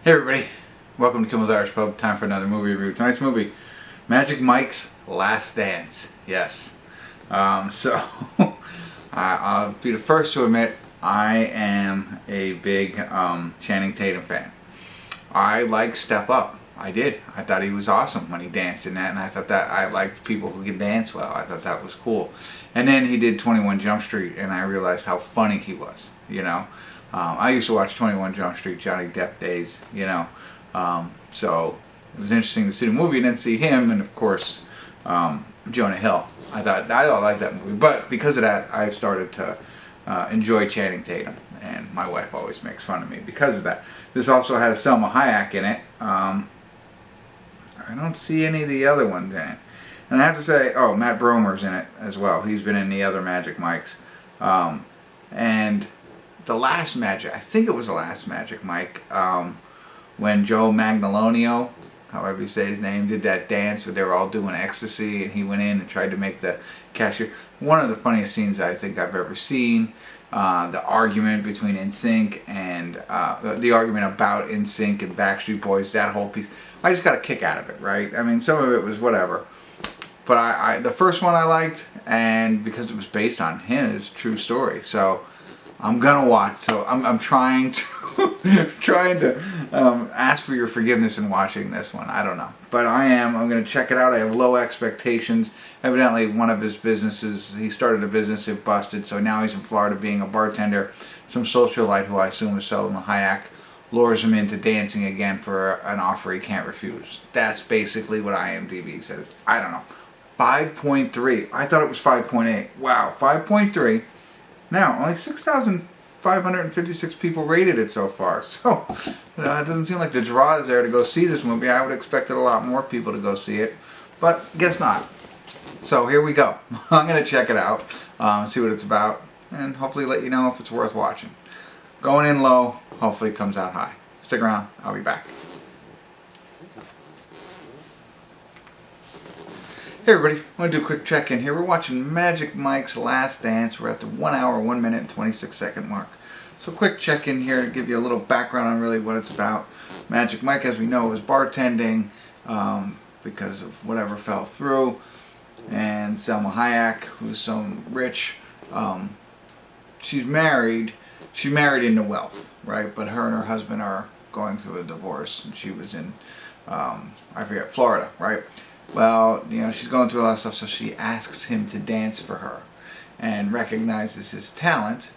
Hey everybody, welcome to Kimmel's Irish Pub. Time for another movie review. Tonight's movie, Magic Mike's Last Dance. Yes. I'll be the first to admit I am a big Channing Tatum fan. I like Step Up. I did. I thought he was awesome when he danced in that, and I thought that I liked people who could dance well. I thought that was cool. And then he did 21 Jump Street, and I realized how funny he was, you know. I used to watch 21 Jump Street, Johnny Depp days, you know. So it was interesting to see the movie and then see him, and of course Jonah Hill. I liked that movie, but because of that, I started to enjoy Channing Tatum, and my wife always makes fun of me because of that. This also has Salma Hayek in it. I don't see any of the other ones in it, and I have to say, oh, Matt Bromer's in it as well. He's been in the other Magic Mikes, and the last Magic, I think it was the last Magic Mike, when Joe Magnolonio, however you say his name, did that dance where they were all doing ecstasy, and he went in and tried to make the cashier. One of the funniest scenes I think I've ever seen. The argument between NSYNC and the argument about NSYNC and Backstreet Boys, that whole piece. I just got a kick out of it, right? I mean, some of it was whatever. But the first one I liked, and because it was based on his true story, so I'm gonna watch. So I'm trying to ask for your forgiveness in watching this one. I don't know, but I'm gonna check it out. I have low expectations. Evidently, one of his businesses, he started a business, it busted, so now he's in Florida being a bartender. Some socialite, who I assume is Salma Hayek, lures him into dancing again for an offer he can't refuse. That's basically what IMDb says. I don't know. 5.3. I thought it was 5.8. Wow, 5.3. Now, only 6,556 people rated it so far. So, it doesn't seem like the draw is there to go see this movie. I would expect a lot more people to go see it, but guess not. So here we go. I'm going to check it out, see what it's about, and hopefully let you know if it's worth watching. Going in low, hopefully it comes out high. Stick around. I'll be back. Hey everybody, I want to do a quick check-in here. We're watching Magic Mike's Last Dance. We're at the 1 hour, 1 minute, and 26 second mark. So quick check-in here to give you a little background on really what it's about. Magic Mike, as we know, was bartending because of whatever fell through. And Salma Hayek, who's so rich, she's married. She married into wealth, right? But her and her husband are going through a divorce. And she was in, I forget, Florida, right? Well, you know, she's going through a lot of stuff, so she asks him to dance for her and recognizes his talent.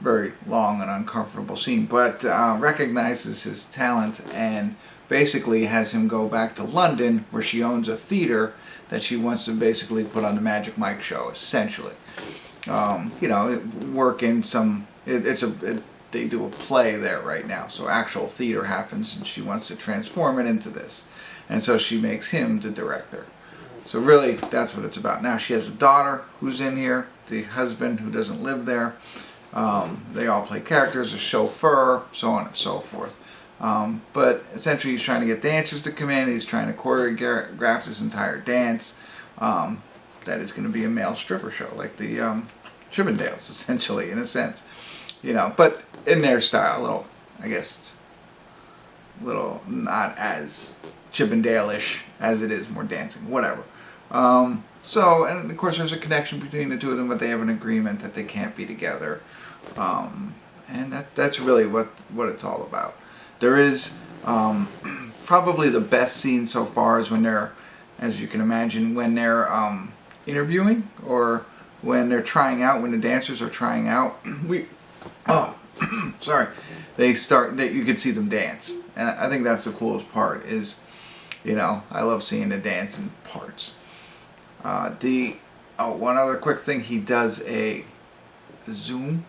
Very long and uncomfortable scene, but recognizes his talent and basically has him go back to London, where she owns a theater that she wants to basically put on the Magic Mike show, essentially. You know, work in some, they do a play there right now, so actual theater happens, and she wants to transform it into this. And so she makes him the director. So really, that's what it's about. Now she has a daughter who's in here, the husband who doesn't live there. They all play characters, a chauffeur, so on and so forth. But essentially he's trying to get dancers to come in. He's trying to choreograph this entire dance. That is going to be a male stripper show, like the Chippendales, essentially, in a sense. You know, but in their style, a little, I guess, not as Chippendale-ish as it is more dancing, whatever. So, and of course there's a connection between the two of them, but they have an agreement that they can't be together. And that's really what it's all about. There is probably the best scene so far is when they're, as you can imagine, when they're interviewing, or when they're trying out, when the dancers are trying out. Sorry. You can see them dance. And I think that's the coolest part is, you know, I love seeing the dancing parts. One other quick thing, he does a Zoom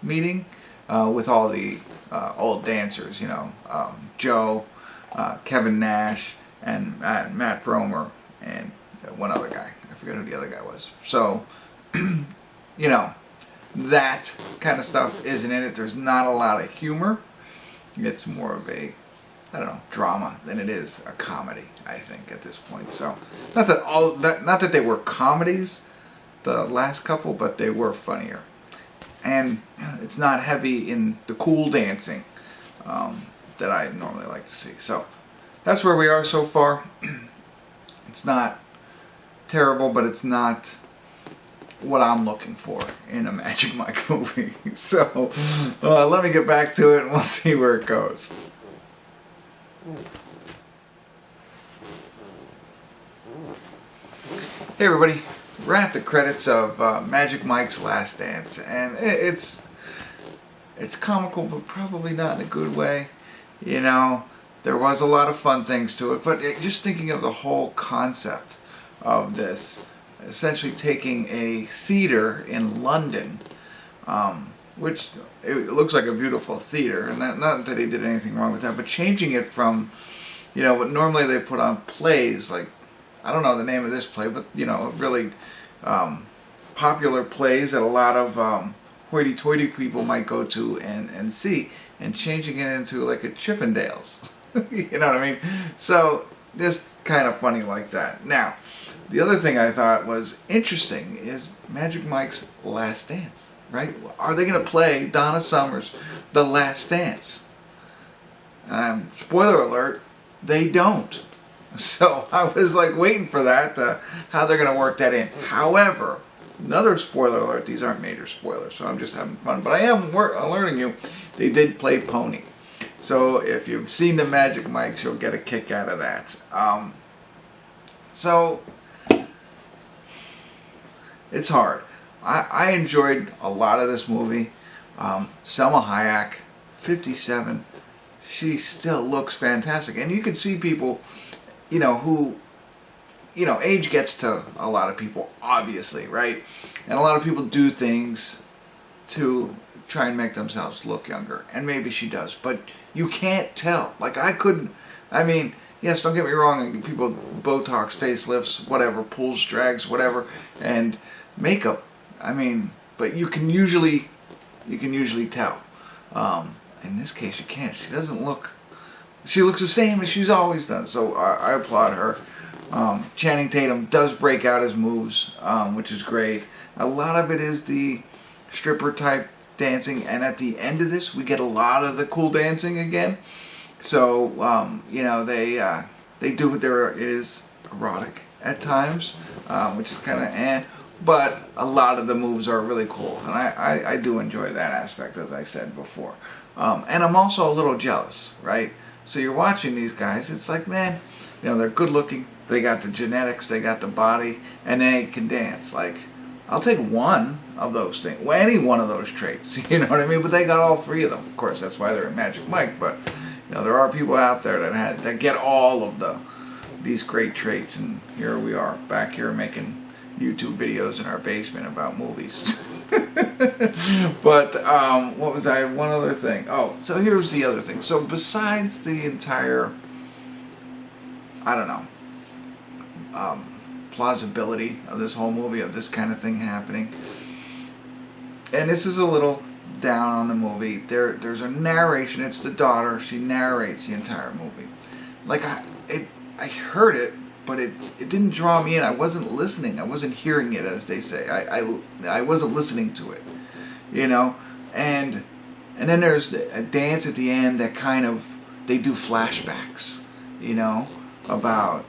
meeting with all the old dancers, you know, Joe, Kevin Nash, and Matt Bromer, and one other guy. I forget who the other guy was. So, you know, that kind of stuff isn't in it. There's not a lot of humor. It's more of a, I don't know, drama than it is a comedy, I think, at this point. So, not that they were comedies, the last couple, but they were funnier. And it's not heavy in the cool dancing. that I normally like to see. So that's where we are so far. It's not terrible, but it's not what I'm looking for in a Magic Mike movie. So let me get back to it and we'll see where it goes. Hey everybody, we're at the credits of Magic Mike's Last Dance, and it's comical, but probably not in a good way. You know, there was a lot of fun things to it, but just thinking of the whole concept of this, essentially taking a theater in London, which it looks like a beautiful theater, and not that he did anything wrong with that, but changing it from, you know, what normally they put on plays, like, I don't know the name of this play, but, you know, really popular plays that a lot of hoity-toity people might go to and see, and changing it into like a Chippendales. You know what I mean? So, just kind of funny like that. Now, the other thing I thought was interesting is Magic Mike's Last Dance, right? Are they going to play Donna Summer's The Last Dance? Spoiler alert, they don't. So I was like waiting for that, how they're going to work that in. However, another spoiler alert, these aren't major spoilers, so I'm just having fun. But I am alerting you, they did play Pony. So if you've seen the Magic Mics, you'll get a kick out of that. So, it's hard. I enjoyed a lot of this movie. Salma Hayek, 57, she still looks fantastic. And you can see people, you know, who, you know, age gets to a lot of people, obviously, right? And a lot of people do things to try and make themselves look younger. And maybe she does, but you can't tell. Like, I couldn't, I mean, yes, don't get me wrong, people, Botox, facelifts, whatever, pulls, drags, whatever, and makeup, I mean, but you can usually tell. In this case, you can't. She doesn't look, she looks the same as she's always done, so I applaud her. Channing Tatum does break out his moves, which is great. A lot of it is the stripper type dancing, and at the end of this, we get a lot of the cool dancing again. So, you know, they do it there. It is erotic at times, which is kind of but a lot of the moves are really cool, and I do enjoy that aspect, as I said before. And I'm also a little jealous, right? So you're watching these guys, it's like, man, you know, they're good looking, they got the genetics, they got the body, and they can dance. Like, I'll take one of those things, well, any one of those traits, you know what I mean? But they got all three of them. Of course, that's why they're in Magic Mike, but you know, there are people out there that get all of these great traits, and here we are, back here making YouTube videos in our basement about movies. But, what was one other thing? Oh, so here's the other thing. So besides the entire, I don't know, plausibility of this whole movie, of this kind of thing happening, and this is a little down on the movie, there's a narration. It's the daughter, she narrates the entire movie. Like, I heard it, but it didn't draw me in. I wasn't listening. I wasn't hearing it, as they say. I wasn't listening to it, you know. And then there's a dance at the end that kind of, they do flashbacks, you know, about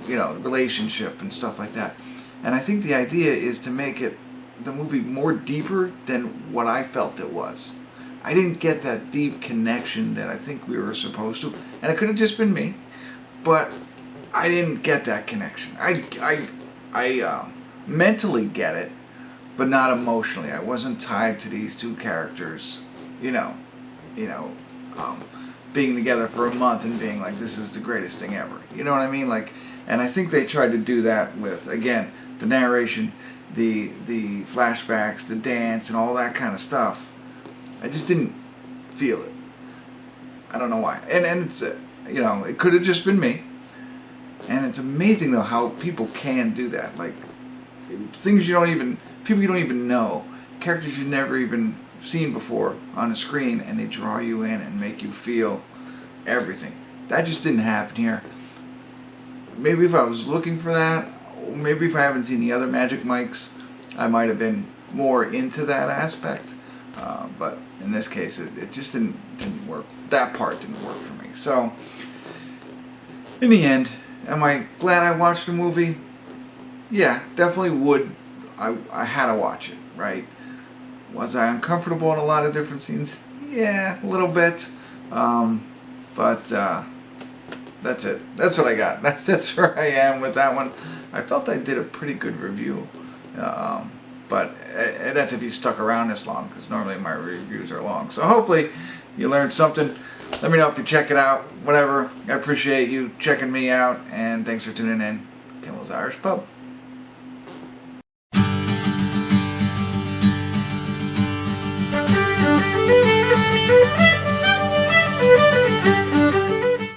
you know, relationship and stuff like that. And I think the idea is to make the movie more deeper than what I felt it was. I didn't get that deep connection that I think we were supposed to, and it could have just been me, but I didn't get that connection. I mentally get it, but not emotionally. I wasn't tied to these two characters, you know, being together for a month and being like, this is the greatest thing ever. You know what I mean? Like, and I think they tried to do that with, again, the narration, the flashbacks, the dance, and all that kind of stuff. I just didn't feel it. I don't know why. And it's, you know, it could have just been me. And it's amazing, though, how people can do that. Like, things people you don't even know, characters you've never even seen before on a screen, and they draw you in and make you feel everything. That just didn't happen here. Maybe if I was looking for that, maybe if I haven't seen the other Magic Mics, I might have been more into that aspect. But, in this case, it just didn't work. That part didn't work for me. So, in the end, am I glad I watched the movie? Yeah, definitely would. I had to watch it, right? Was I uncomfortable in a lot of different scenes? Yeah, a little bit. But that's it. That's what I got. That's where I am with that one. I felt I did a pretty good review. But that's if you stuck around this long, because normally my reviews are long. So hopefully you learned something. Let me know if you check it out. Whatever. I appreciate you checking me out. And thanks for tuning in. Kimmel's Irish Pub. Thank you.